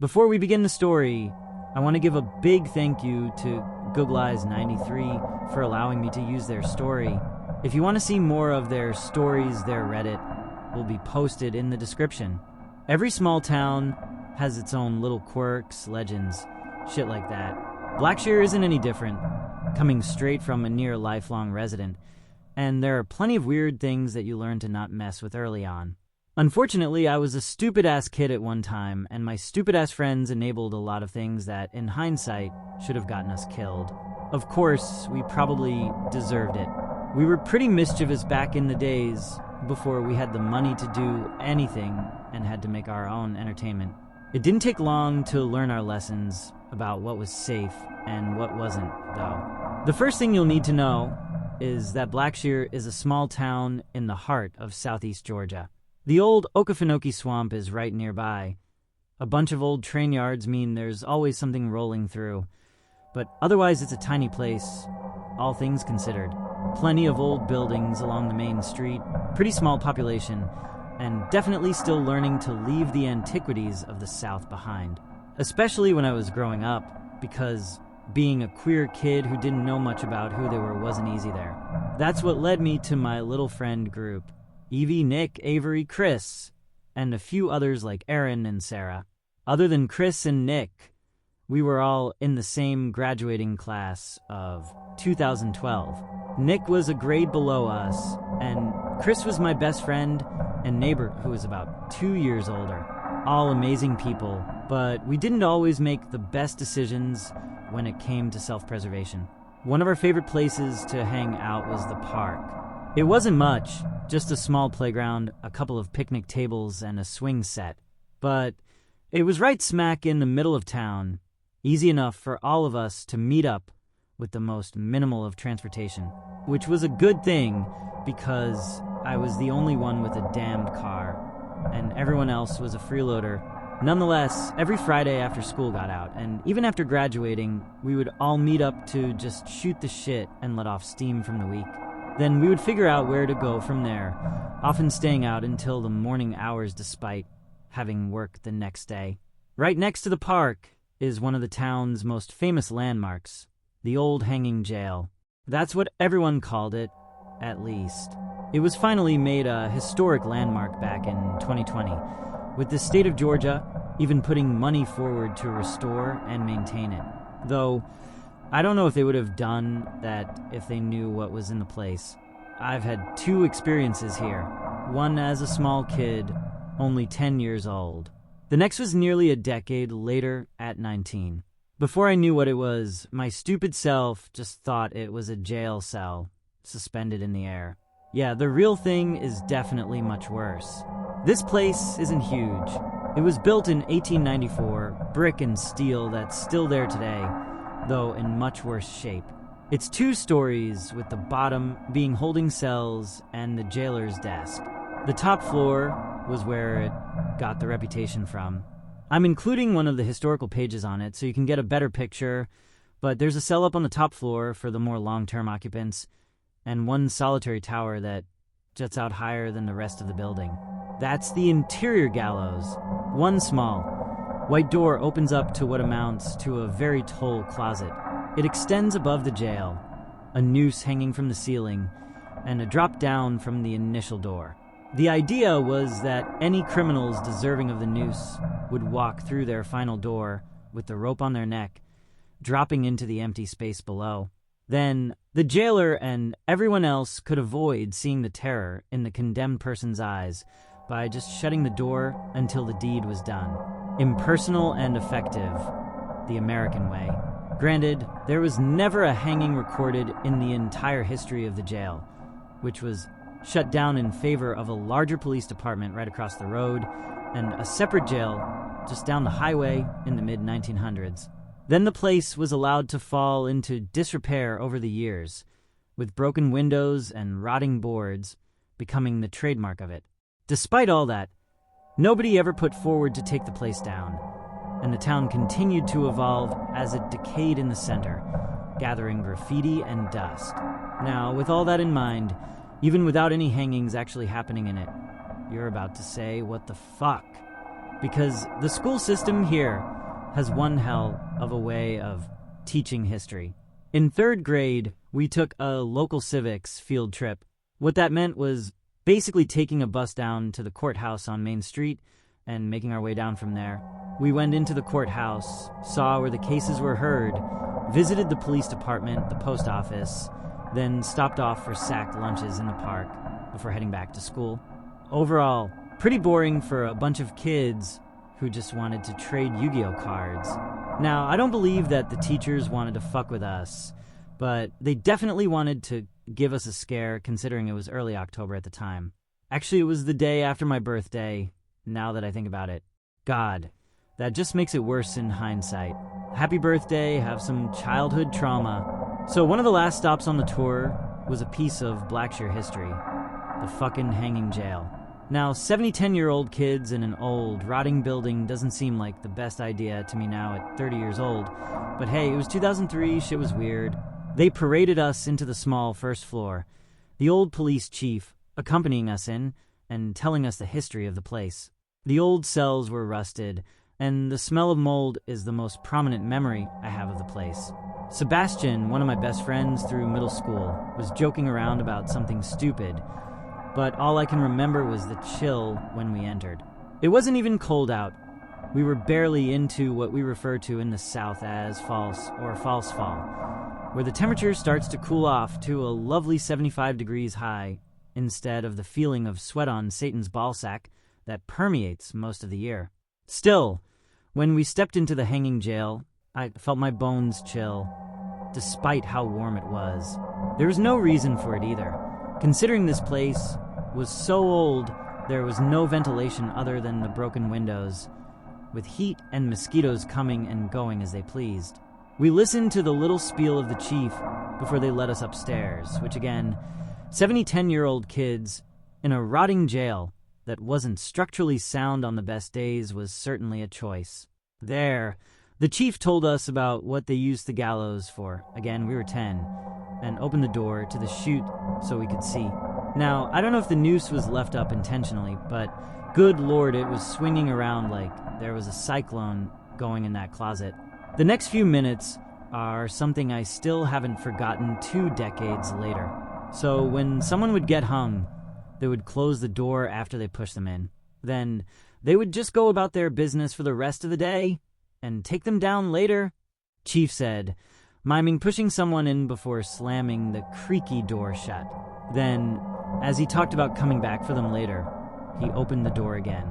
Before we begin the story, I want to give a big thank you to Google Eyes 93 for allowing me to use their story. If you want to see more of their stories, their Reddit will be posted in the description. Every small town has its own little quirks, legends, shit like that. Blackshear isn't any different, coming straight from a near lifelong resident, and there are plenty of weird things that you learn to not mess with early on. Unfortunately, I was a stupid-ass kid at one time, and my stupid-ass friends enabled a lot of things that, in hindsight, should have gotten us killed. Of course, we probably deserved it. We were pretty mischievous back in the days, before we had the money to do anything and had to make our own entertainment. It didn't take long to learn our lessons about what was safe and what wasn't, though. The first thing you'll need to know is that Blackshear is a small town in the heart of southeast Georgia. The old Okefenokee Swamp is right nearby. A bunch of old train yards mean there's always something rolling through, but otherwise it's a tiny place, all things considered. Plenty of old buildings along the main street, pretty small population, and definitely still learning to leave the antiquities of the South behind. Especially when I was growing up, because being a queer kid who didn't know much about who they were wasn't easy there. That's what led me to my little friend group. Evie, Nick, Avery, Chris, and a few others like Aaron and Sarah. Other than Chris and Nick, we were all in the same graduating class of 2012. Nick was a grade below us, and Chris was my best friend and neighbor who was about 2 years older. All amazing people, but we didn't always make the best decisions when it came to self-preservation. One of our favorite places to hang out was the park. It wasn't much, just a small playground, a couple of picnic tables, and a swing set. But it was right smack in the middle of town, easy enough for all of us to meet up with the most minimal of transportation, which was a good thing because I was the only one with a damned car, and everyone else was a freeloader. Nonetheless, every Friday after school got out, and even after graduating, we would all meet up to just shoot the shit and let off steam from the week. Then we would figure out where to go from there, often staying out until the morning hours despite having work the next day. Right next to the park is one of the town's most famous landmarks, the old hanging jail. That's what everyone called it, at least. It was finally made a historic landmark back in 2020, with the state of Georgia even putting money forward to restore and maintain it. Though, I don't know if they would have done that if they knew what was in the place. I've had 2 experiences here. One as a small kid, only 10 years old. The next was nearly a decade later at 19. Before I knew what it was, my stupid self just thought it was a jail cell, suspended in the air. Yeah, the real thing is definitely much worse. This place isn't huge. It was built in 1894, brick and steel that's still there today, though in much worse shape. It's 2 stories, with the bottom being holding cells and the jailer's desk. The top floor was where it got the reputation from. I'm including one of the historical pages on it so you can get a better picture, but there's a cell up on the top floor for the more long-term occupants, and one solitary tower that juts out higher than the rest of the building. That's the interior gallows. One small, white door opens up to what amounts to a very tall closet. It extends above the jail, a noose hanging from the ceiling, and a drop down from the initial door. The idea was that any criminals deserving of the noose would walk through their final door with the rope on their neck, dropping into the empty space below. Then, the jailer and everyone else could avoid seeing the terror in the condemned person's eyes by just shutting the door until the deed was done. Impersonal and effective, the American way. Granted, there was never a hanging recorded in the entire history of the jail, which was shut down in favor of a larger police department right across the road and a separate jail just down the highway in the mid-1900s. Then the place was allowed to fall into disrepair over the years, with broken windows and rotting boards becoming the trademark of it. Despite all that, nobody ever put forward to take the place down, and the town continued to evolve as it decayed in the center, gathering graffiti and dust. Now, with all that in mind, even without any hangings actually happening in it, you're about to say, what the fuck? because the school system here has one hell of a way of teaching history. In 3rd grade, we took a local civics field trip. What that meant was basically taking a bus down to the courthouse on Main Street and making our way down from there. We went into the courthouse, saw where the cases were heard, visited the police department, the post office, then stopped off for sacked lunches in the park before heading back to school. Overall, pretty boring for a bunch of kids who just wanted to trade Yu-Gi-Oh cards. Now, I don't believe that the teachers wanted to fuck with us, but they definitely wanted to give us a scare considering it was early October at the time. Actually, it was the day after my birthday, now that I think about it. God, that just makes it worse in hindsight. Happy birthday, have some childhood trauma. So one of the last stops on the tour was a piece of Blackshear history. The fucking hanging jail. Now, 70-10-year-old kids in an old, rotting building doesn't seem like the best idea to me now at 30 years old. But hey, it was 2003, shit was weird. They paraded us into the small first floor, the old police chief accompanying us in and telling us the history of the place. The old cells were rusted, and the smell of mold is the most prominent memory I have of the place. Sebastian, one of my best friends through middle school, was joking around about something stupid, but all I can remember was the chill when we entered. It wasn't even cold out. We were barely into what we refer to in the South as false or false fall, where the temperature starts to cool off to a lovely 75 degrees high instead of the feeling of sweat on Satan's ballsack that permeates most of the year. Still, when we stepped into the hanging jail, I felt my bones chill, despite how warm it was. There was no reason for it either. Considering this place was so old, there was no ventilation other than the broken windows, with heat and mosquitoes coming and going as they pleased. We listened to the little spiel of the chief before they led us upstairs, which again, 70-10-year-old kids in a rotting jail that wasn't structurally sound on the best days was certainly a choice. There, the chief told us about what they used the gallows for. Again, we were 10, and opened the door to the chute so we could see. Now, I don't know if the noose was left up intentionally, but good lord, it was swinging around like there was a cyclone going in that closet. The next few minutes are something I still haven't forgotten 2 decades later. So when someone would get hung, they would close the door after they pushed them in. Then they would just go about their business for the rest of the day and take them down later, Chief said, miming pushing someone in before slamming the creaky door shut. Then, as he talked about coming back for them later, he opened the door again.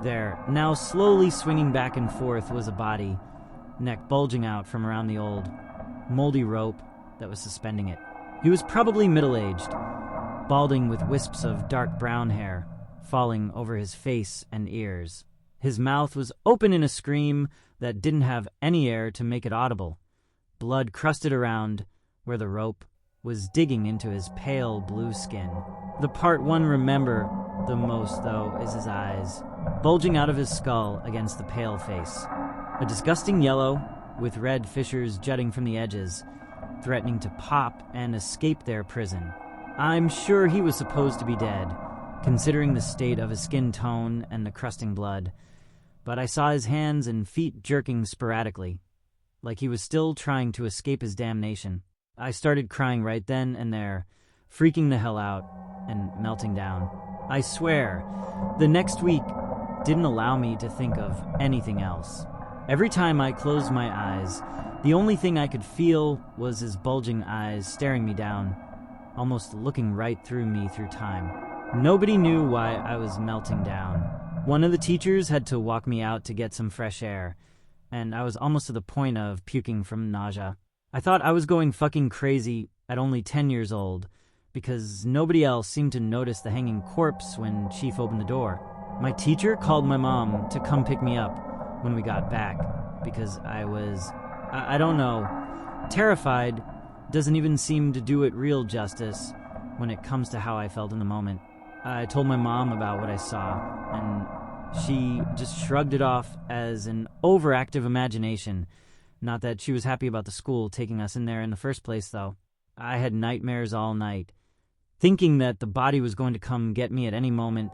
There, now slowly swinging back and forth, was a body, neck bulging out from around the old, moldy rope that was suspending it. He was probably middle-aged, balding with wisps of dark brown hair falling over his face and ears. His mouth was open in a scream that didn't have any air to make it audible. Blood crusted around where the rope was digging into his pale blue skin. The part one remember the most, though, is his eyes, bulging out of his skull against the pale face. A disgusting yellow, with red fissures jutting from the edges, threatening to pop and escape their prison. I'm sure he was supposed to be dead, considering the state of his skin tone and the crusting blood, but I saw his hands and feet jerking sporadically, like he was still trying to escape his damnation. I started crying right then and there, freaking the hell out and melting down. I swear, the next week didn't allow me to think of anything else. Every time I closed my eyes, the only thing I could feel was his bulging eyes staring me down, almost looking right through me through time. Nobody knew why I was melting down. One of the teachers had to walk me out to get some fresh air, and I was almost to the point of puking from nausea. I thought I was going fucking crazy at only 10 years old, because nobody else seemed to notice the hanging corpse when Chief opened the door. My teacher called my mom to come pick me up when we got back, because I was, I don't know, terrified. Doesn't even seem to do it real justice when it comes to how I felt in the moment. I told my mom about what I saw, and she just shrugged it off as an overactive imagination. Not that she was happy about the school taking us in there in the first place, though. I had nightmares all night, thinking that the body was going to come get me at any moment,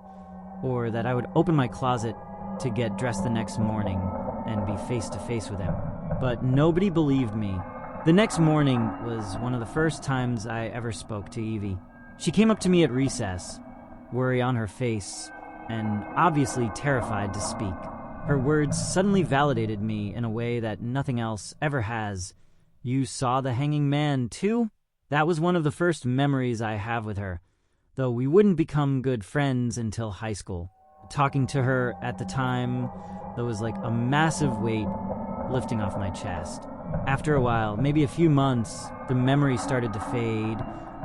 or that I would open my closet to get dressed the next morning and be face to face with him. But nobody believed me. The next morning was one of the first times I ever spoke to Evie. She came up to me at recess, worry on her face, and obviously terrified to speak. Her words suddenly validated me in a way that nothing else ever has. "You saw the hanging man, too?" That was one of the first memories I have with her, though we wouldn't become good friends until high school. Talking to her at the time, there was like a massive weight lifting off my chest. After a while, maybe a few months, the memory started to fade,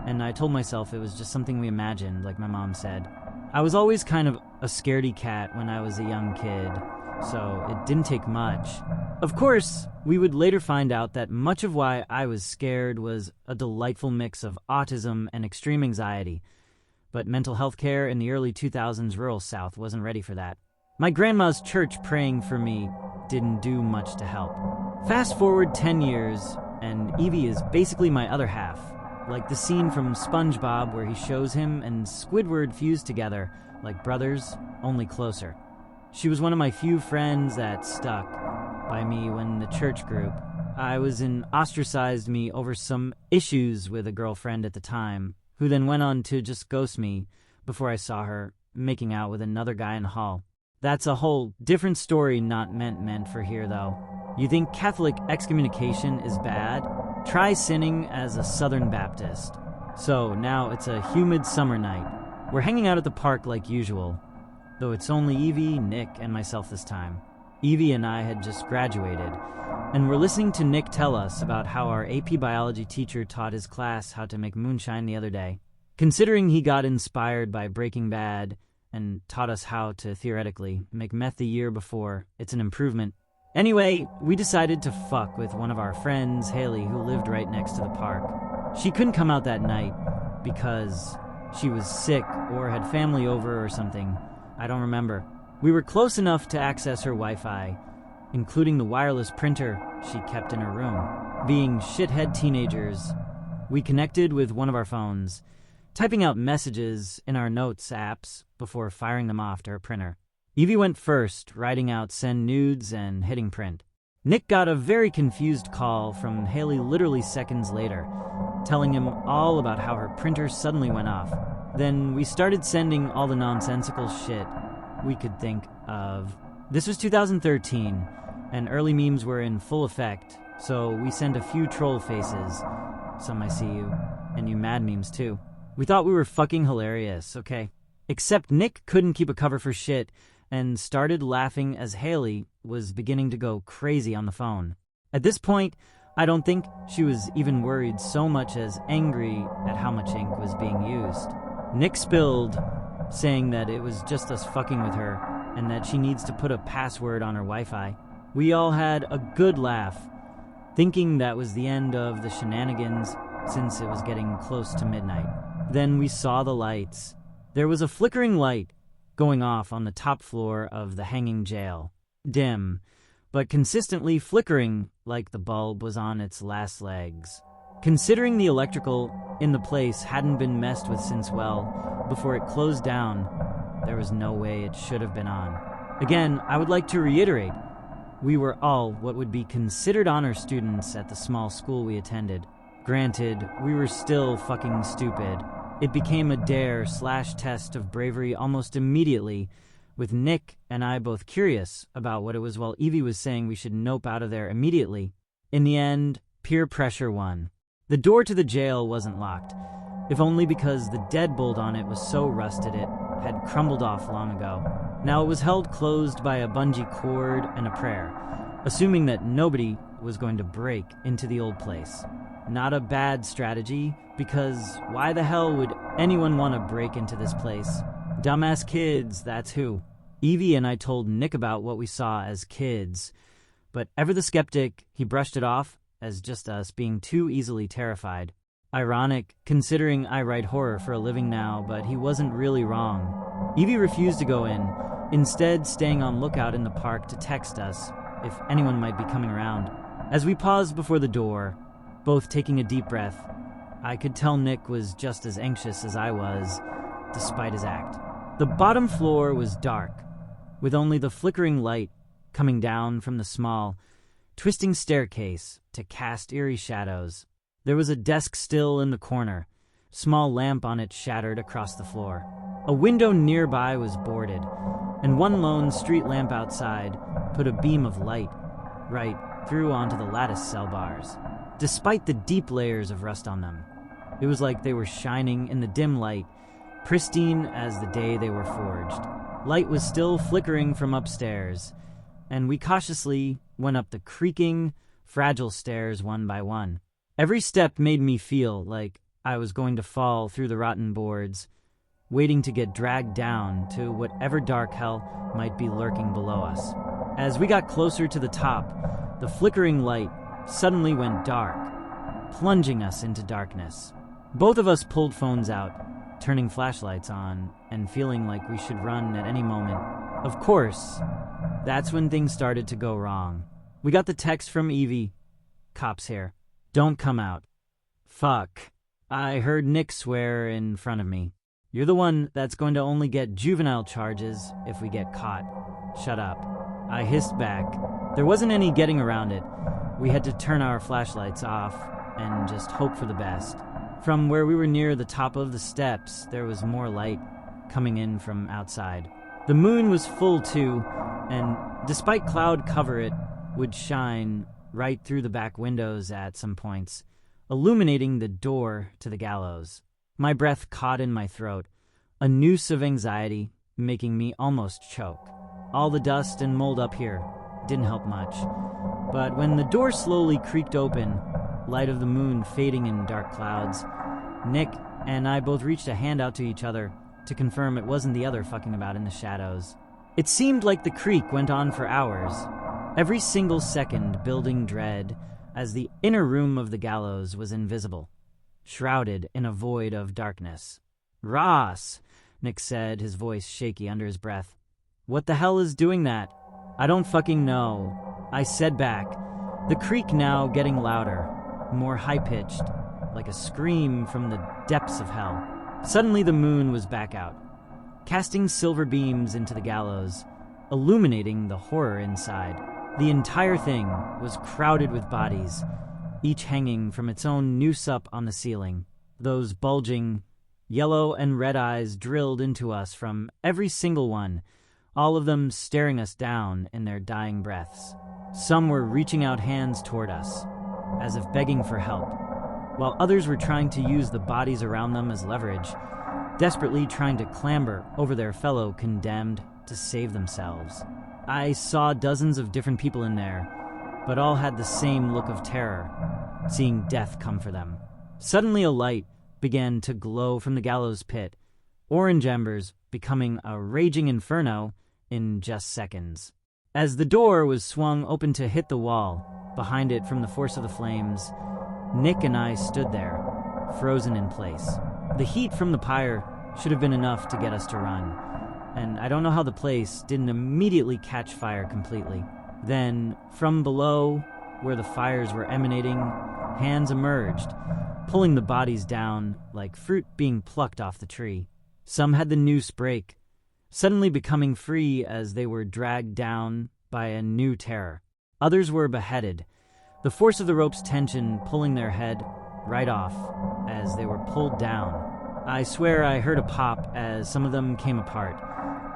and I told myself it was just something we imagined, like my mom said. I was always kind of a scaredy cat when I was a young kid, so it didn't take much. Of course, we would later find out that much of why I was scared was a delightful mix of autism and extreme anxiety, but mental health care in the early 2000s rural South wasn't ready for that. My grandma's church praying for me didn't do much to help. Fast forward 10 years, and Evie is basically my other half, like the scene from SpongeBob where he shows him and Squidward fused together, like brothers, only closer. She was one of my few friends that stuck by me when the church group. I was ostracized me over some issues with a girlfriend at the time, who then went on to just ghost me before I saw her making out with another guy in the hall. That's a whole different story, not meant for here, though. You think Catholic excommunication is bad? Try sinning as a Southern Baptist. So now it's a humid summer night. We're hanging out at the park like usual, though it's only Evie, Nick, and myself this time. Evie and I had just graduated, and we're listening to Nick tell us about how our AP biology teacher taught his class how to make moonshine the other day. Considering he got inspired by Breaking Bad and taught us how to, theoretically, make meth the year before, it's an improvement. Anyway, we decided to fuck with one of our friends, Haley, who lived right next to the park. She couldn't come out that night because she was sick or had family over or something. I don't remember. We were close enough to access her Wi-Fi, including the wireless printer she kept in her room. Being shithead teenagers, we connected with one of our phones, typing out messages in our notes apps before firing them off to her printer. Evie went first, writing out send nudes and hitting print. Nick got a very confused call from Haley literally seconds later, telling him all about how her printer suddenly went off. Then we started sending all the nonsensical shit we could think of. This was 2013, and early memes were in full effect, so we sent a few troll faces, some I see you, and you mad memes too. We thought we were fucking hilarious, okay? Except Nick couldn't keep a cover for shit and started laughing as Haley was beginning to go crazy on the phone. At this point, I don't think she was even worried so much as angry at how much ink was being used. Nick spilled, saying that it was just us fucking with her and that she needs to put a password on her Wi-Fi. We all had a good laugh, thinking that was the end of the shenanigans since it was getting close to midnight. Then we saw the lights. There was a flickering light going off on the top floor of the hanging jail. Dim, but consistently flickering like the bulb was on its last legs. Considering the electrical in the place hadn't been messed with since, well, before it closed down, there was no way it should have been on. Again, I would like to reiterate, we were all what would be considered honor students at the small school we attended. Granted, we were still fucking stupid. It became a dare/test of bravery almost immediately, with Nick and I both curious about what it was while Evie was saying we should nope out of there immediately. In the end, peer pressure won. The door to the jail wasn't locked, if only because the deadbolt on it was so rusted it had crumbled off long ago. Now it was held closed by a bungee cord and a prayer, assuming that nobody was going to break into the old place. Not a bad strategy, because why the hell would anyone want to break into this place? Dumbass kids, that's who. Evie and I told Nick about what we saw as kids, but ever the skeptic, he brushed it off as just us being too easily terrified. Ironic, considering I write horror for a living now, but he wasn't really wrong. Evie refused to go in, instead staying on lookout in the park to text us if anyone might be coming around. As we paused before the door, both taking a deep breath, I could tell Nick was just as anxious as I was, despite his act. The bottom floor was dark, with only the flickering light coming down from the small, twisting staircase to cast eerie shadows. There was a desk still in the corner, small lamp on it shattered across the floor. A window nearby was boarded, and one lone street lamp outside put a beam of light right through onto the lattice cell bars. Despite the deep layers of rust on them, it was like they were shining in the dim light, pristine as the day they were forged. Light was still flickering from upstairs, and we cautiously went up the creaking, fragile stairs one by one. Every step made me feel like I was going to fall through the rotten boards, waiting to get dragged down to whatever dark hell might be lurking below us. As we got closer to the top, the flickering light suddenly went dark, plunging us into darkness. Both of us pulled phones out, turning flashlights on, and feeling like we should run at any moment. Of course, that's when things started to go wrong. We got the text from Evie. "Cops here. Don't come out." Fuck. I heard Nick swear in front of me. "You're the one that's going to only get juvenile charges if we get caught. Shut up." I hissed back. There wasn't any getting around it. We had to turn our flashlights off and just hope for the best. From where we were near the top of the steps, there was more light coming in from outside. The moon was full too, and despite cloud cover, it would shine right through the back windows at some points, illuminating the door to the gallows. My breath caught in my throat, a noose of anxiety making me almost choke. All the dust and mold up here didn't help much, but when the door slowly creaked open, light of the moon fading in dark clouds, Nick and I both reached a hand out to each other to confirm it wasn't the other fucking about in the shadows. It seemed like the creak went on for hours, every single second building dread as the inner room of the gallows was invisible, shrouded in a void of darkness. "Ross," Nick said, his voice shaky under his breath. "What the hell is doing that?" "I don't fucking know," I said back, the creak now getting louder, more high-pitched, like a scream from the depths of hell. Suddenly the moon was back out, casting silver beams into the gallows, illuminating the horror inside. The entire thing was crowded with bodies, each hanging from its own noose up on the ceiling. Those bulging, yellow and red eyes drilled into us from every single one, all of them staring us down in their dying breaths. Some were reaching out hands toward us, as if begging for help, while others were trying to use the bodies around them as leverage, desperately trying to clamber over their fellow condemned to save themselves. I saw dozens of different people in there, but all had the same look of terror, seeing death come for them. Suddenly a light began to glow from the gallows pit, orange embers becoming a raging inferno in just seconds. As the door was swung open to hit the wall, behind it from the force of the flames, Nick and I stood there, frozen in place. The heat from the pyre should have been enough to get us to run, and I don't know how the place didn't immediately catch fire completely. Then, from below, where the fires were emanating, hands emerged, pulling the bodies down like fruit being plucked off the tree. Some had the noose break, suddenly becoming free as they were dragged down by a new terror. Others were beheaded, the force of the rope's tension pulling their head right off as they were pulled down. I swear I heard a pop as some of them came apart,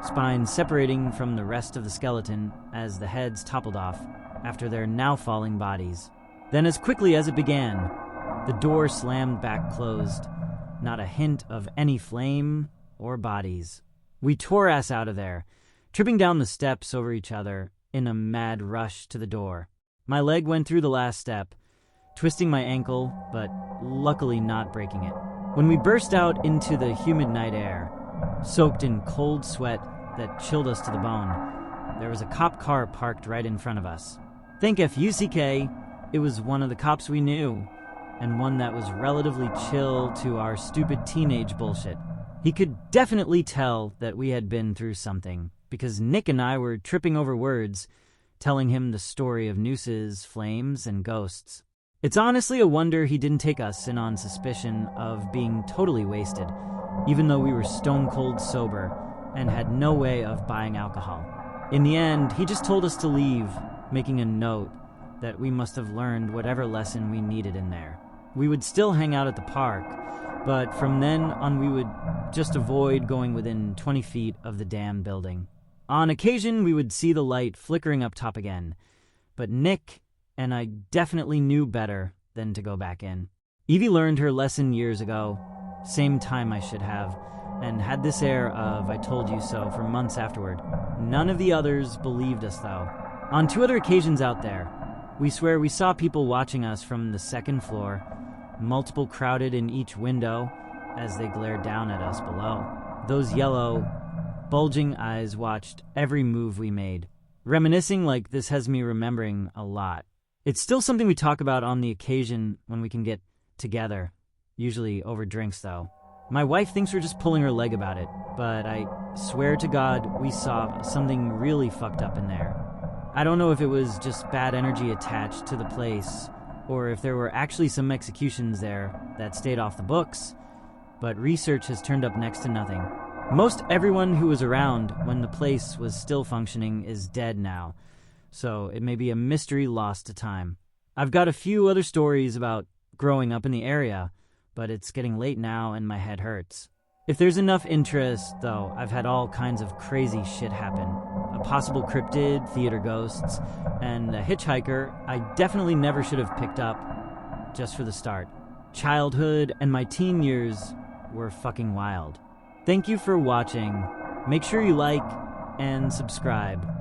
spines separating from the rest of the skeleton as the heads toppled off after their now falling bodies. Then as quickly as it began, the door slammed back closed, not a hint of any flame or bodies. We tore ass out of there, tripping down the steps over each other in a mad rush to the door. My leg went through the last step, twisting my ankle, but luckily not breaking it. When we burst out into the humid night air, soaked in cold sweat that chilled us to the bone, there was a cop car parked right in front of us. Think F-U-C-K, it was one of the cops we knew, and one that was relatively chill to our stupid teenage bullshit. He could definitely tell that we had been through something, because Nick and I were tripping over words, telling him the story of nooses, flames, and ghosts. It's honestly a wonder he didn't take us in on suspicion of being totally wasted, even though we were stone cold sober and had no way of buying alcohol. In the end, he just told us to leave, making a note that we must have learned whatever lesson we needed in there. We would still hang out at the park, but from then on we would just avoid going within 20 feet of the damn building. On occasion, we would see the light flickering up top again, but Nick and I definitely knew better than to go back in. Evie learned her lesson years ago, same time I should have, and had this air of I told you so for months afterward. None of the others believed us, though. On 2 other occasions out there, we swear we saw people watching us from the 2nd floor, multiple crowded in each window as they glared down at us below. Those yellow, bulging eyes watched every move we made. Reminiscing like this has me remembering a lot. It's still something we talk about on the occasion when we can get together, usually over drinks though. My wife thinks we're just pulling her leg about it, but I swear to God we saw something really fucked up in there. I don't know if it was just bad energy attached to the place, or if there were actually some executions there that stayed off the books, but research has turned up next to nothing. Most everyone who was around when the place was still functioning is dead now, so it may be a mystery lost to time. I've got a few other stories about growing up in the area, but it's getting late now and my head hurts. If there's enough interest, though, I've had all kinds of crazy shit happen. A possible cryptid, theater ghosts, and a hitchhiker I definitely never should have picked up, just for the start. Childhood and my teen years were fucking wild. Thank you for watching. Make sure you like and subscribe.